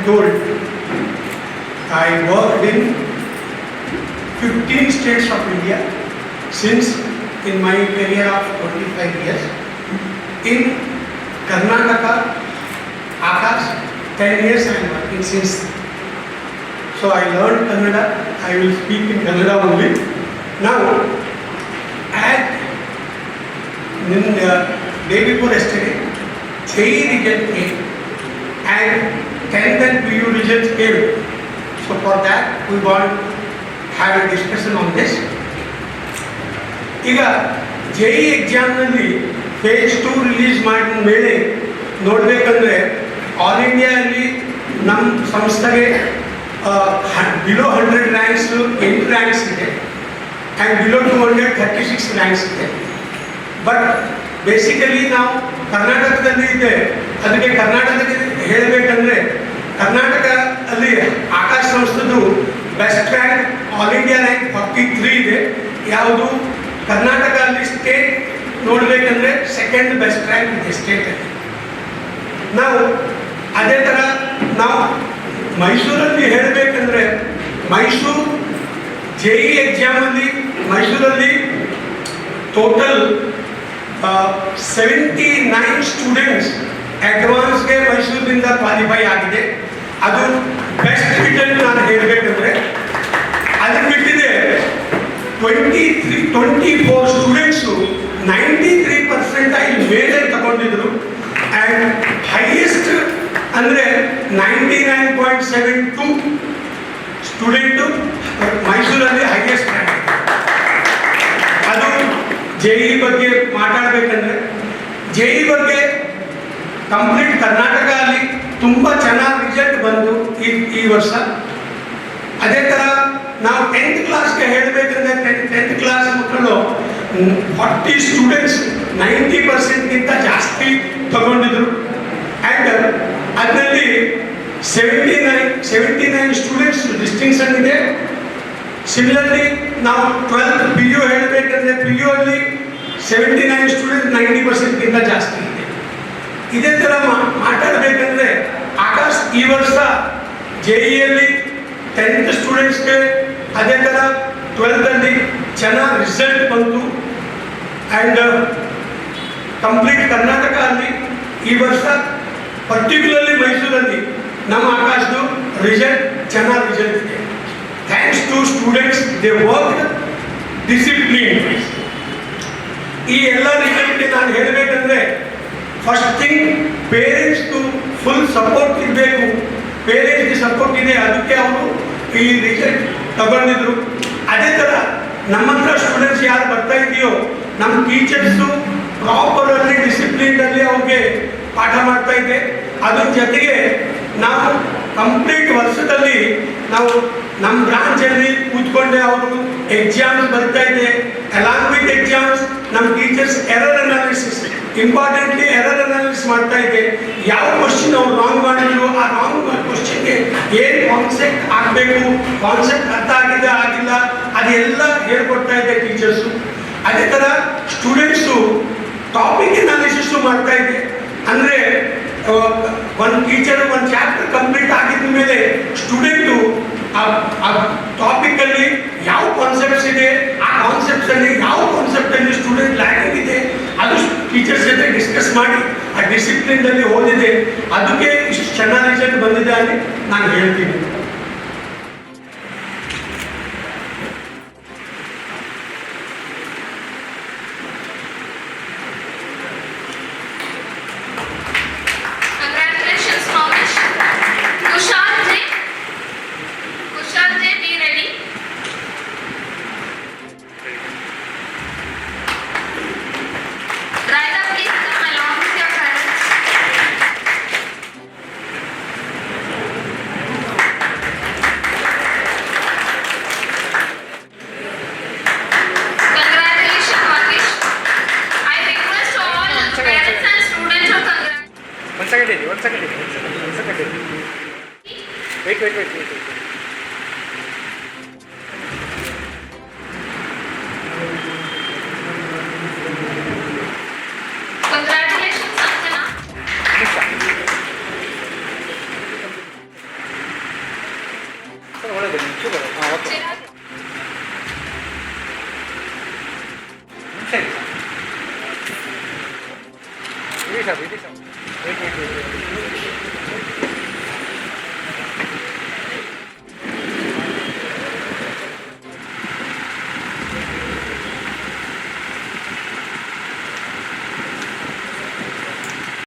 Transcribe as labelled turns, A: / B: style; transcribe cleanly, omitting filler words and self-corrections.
A: told, I worked in 15 states of India since in my career of 25 years. In Karnataka, Akash, 10 years I am working since. So I learned Kannada. I will speak in Kannada only. Now, at day before yesterday, JEE result came and 10th and PU results came. So for that we want to have a discussion on this. ಈಗ JEE ಎಕ್ಸಾಮ್ನಲ್ಲಿ phase 2 release ಮಾಡಿದ ಮೇಲೆ ನೋಡಬೇಕಂದ್ರೆ all ಇಂಡಿಯಾದಲ್ಲಿ ನಮ್ಮ ಸಂಸ್ಥೆಗೆ below 100 ranks 8 ranks ಇದೆ and below 200 36 ranks ಇದೆ. ಬಟ್ ಬೇಸಿಕಲಿ ನಾವು ಕರ್ನಾಟಕದಲ್ಲಿ ಇದೆ. ಅದಕ್ಕೆ ಕರ್ನಾಟಕದಲ್ಲಿ ಹೇಳಬೇಕಂದ್ರೆ ಕರ್ನಾಟಕ ಅಲ್ಲಿ ಆಕಾಶ ಸಂಸ್ಥೆದು best rank all India rank 43 ಇದೆ. ಯಾವುದು ಕರ್ನಾಟಕ ಅಲ್ಲಿ ಸ್ಟೇಟ್ ನೋಡಬೇಕಂದ್ರೆ ಸೆಕೆಂಡ್ ಬೆಸ್ಟ್ ರ್ಯಾಂಕ್ ಇದೆ ಸ್ಟೇಟಲ್ಲಿ. ನಾವು ಅದೇ ಥರ ನಾವು ಮೈಸೂರಲ್ಲಿ ಹೇಳಬೇಕಂದ್ರೆ ಮೈಸೂರು JEE ಎಕ್ಸಾಮಲ್ಲಿ ಮೈಸೂರಲ್ಲಿ ಟೋಟಲ್ 79 ಸ್ಟೂಡೆಂಟ್ಸ್ ಅಡ್ವಾನ್ಸ್ಗೆ ಮೈಸೂರಿನಿಂದ ಕ್ವಾಲಿಫೈ ಆಗಿದೆ. ಅದು ಬೆಸ್ಟ್ ರಿಟರ್ನ್ ನಾನು ಹೇಳಬೇಕಂದ್ರೆ ಅದನ್ನು ಬಿಟ್ಟಿದೆ 24 ಸ್ಟೂಡೆಂಟ್ಸು 93% ಮೇಲೆ ತಗೊಂಡಿದ್ರು ಆ್ಯಂಡ್ ಹೈಯೆಸ್ಟ್ ಅಂದರೆ 99.72 ಸ್ಟೂಡೆಂಟು ಮೈಸೂರಲ್ಲಿ ಹೈಯೆಸ್ಟ್ ರ್ಯಾಂಕ್. ಅದು JEE ಬಗ್ಗೆ ಮಾತಾಡಬೇಕಂದ್ರೆ JEE ಬಗ್ಗೆ ಕಂಪ್ಲೀಟ್ ಕರ್ನಾಟಕ ಅಲ್ಲಿ ತುಂಬ ಚೆನ್ನಾಗಿ ರಿಸಲ್ಟ್ ಬಂದು ಈ ವರ್ಷ. ಅದೇ ಥರ ನಾವು 10th ಕ್ಲಾಸ್ಗೆ ಹೇಳಬೇಕಂದ್ರೆ 10th ಕ್ಲಾಸ್ ಮಕ್ಕಳು 40 ಸ್ಟೂಡೆಂಟ್ಸ್ 90%ಗಿಂತ ಜಾಸ್ತಿ ತಗೊಂಡಿದ್ರು ಆ್ಯಂಡ್ ಅದರಲ್ಲಿ 79 ಸ್ಟೂಡೆಂಟ್ಸ್ ಡಿಸ್ಟಿಂಕ್ಷನ್ ಇದೆ. ಸಿಮಿಲರ್ಲಿ ನಾವು 12th PU ಹೇಳಬೇಕಂದ್ರೆ PU ಅಲ್ಲಿ 79 ಸ್ಟೂಡೆಂಟ್ಸ್ 90%ಗಿಂತ ಜಾಸ್ತಿ ಇದೆ. ಇದೇ ಥರ ಮಾತಾಡಬೇಕಂದ್ರೆ ಆಕಾಶ್ ಈ ವರ್ಷ JEEಯಲ್ಲಿ 10th ಸ್ಟೂಡೆಂಟ್ಸ್ಗೆ ಅದೇ ಥರ 12th ಅಲ್ಲಿ ಚೆನ್ನಾಗಿ ರಿಸಲ್ಟ್ ಬಂತು ಆ್ಯಂಡ್ ಕಂಪ್ಲೀಟ್ ಕರ್ನಾಟಕ ಅಲ್ಲಿ ಈ ವರ್ಷ ಪರ್ಟಿಕ್ಯುಲರ್ಲಿ ಮೈಸೂರಲ್ಲಿ ನಮ್ಮ ಆಕಾಶದ್ದು ರಿಸಲ್ಟ್ ಚೆನ್ನಾಗಿ ರಿಸಲ್ಟ್ ಇದೆ. Thanks to students they work discipline. ಈ ಎಲ್ಲ ರಿಸಲ್ಟ್ಗೆ ನಾನು ಹೇಳಬೇಕಂದ್ರೆ ಫಸ್ಟ್ ಥಿಂಗ್ ಪೇರೆಂಟ್ಸ್ದು ಫುಲ್ ಸಪೋರ್ಟ್ ಇರಬೇಕು. ಪೇರೆಂಟ್ಸ್ಗೆ ಸಪೋರ್ಟ್ ಇದೆ, ಅದಕ್ಕೆ ಅವರು ಈ ರಿಸಲ್ಟ್ ತಗೊಂಡಿದ್ರು. ಅದೇ ಥರ ನಮ್ಮ ಹತ್ರ ಸ್ಟೂಡೆಂಟ್ಸ್ ಯಾರು ಬರ್ತಾ ಇದೆಯೋ ನಮ್ಮ ಟೀಚರ್ಸು ಪ್ರಾಪರಲ್ಲಿ ಡಿಸಿಪ್ಲಿನಲ್ಲಿ ಅವ್ರಿಗೆ ಪಾಠ ಮಾಡ್ತಾ ಇದೆ. ಅದ್ರ ಜೊತೆಗೆ ನಾವು ಕಂಪ್ಲೀಟ್ ವರ್ಷದಲ್ಲಿ ನಾವು ನಮ್ಮ ಬ್ರಾಂಚಲ್ಲಿ ಕೂತ್ಕೊಂಡೆ ಅವರು ಎಕ್ಸಾಮ್ಸ್ ಬರ್ತಾ ಇದೆ. ಅಲಾಂಗ್ ವಿತ್ ಎಕ್ಸಾಮ್ಸ್ ನಮ್ಮ teachers error analysis importantly error analysis ಮಾಡ್ತಾ ಇದೆ. ಯಾವ ಕ್ವಶನ್ ಅವ್ರು ರಾಂಗ್ ಮಾಡಿದ್ರು ಆ ರಾಂಗ್ ಕ್ವಶನ್ಗೆ ಏನು ಕಾನ್ಸೆಪ್ಟ್ ಆಗಬೇಕು, ಕಾನ್ಸೆಪ್ಟ್ ಅರ್ಥ ಆಗಿದೆ ಆಗಿಲ್ಲ ಅದೆಲ್ಲ ಹೇಳ್ಕೊಡ್ತಾ ಇದೆ ಟೀಚರ್ಸು. ಅದೇ ಥರ ಸ್ಟೂಡೆಂಟ್ಸು ಟಾಪಿಕ್ ಅನಾಲಿಸಿಸ್ಸು ಮಾಡ್ತಾ ಇದೆ. ಅಂದರೆ ಒಂದು ಟೀಚರ್ ಒಂದು ಚಾಪ್ಟರ್ ಕಂಪ್ಲೀಟ್ ಆಗಿದ ಮೇಲೆ ಸ್ಟೂಡೆಂಟು ಆ ಟಾಪಿಕಲ್ಲಿ ಯಾವ ಕಾನ್ಸೆಪ್ಟ್ಸ್ ಇದೆ, ಆ ಕಾನ್ಸೆಪ್ಟ್ಸಲ್ಲಿ ಯಾವ ಕಾನ್ಸೆಪ್ಟಲ್ಲಿ ಸ್ಟೂಡೆಂಟ್ ಲ್ಯಾಕಿಂಗ್ ಇದೆ ಅದು ಟೀಚರ್ಸ್ ಜೊತೆ ಡಿಸ್ಕಸ್ ಮಾಡಿ ಆ ಡಿಸಿಪ್ಲಿನ್ದಲ್ಲಿ ಓದಿದೆ. ಅದಕ್ಕೆ ಇಷ್ಟು ಚೆನ್ನಾಗಿ ರಿಸಲ್ಟ್ ಬಂದಿದೆ ಅಂತ ನಾನು ಹೇಳ್ತೀನಿ.
B: One second. Wait.
C: Congratulations, Sanjana.
B: sir. Wait, wait, wait.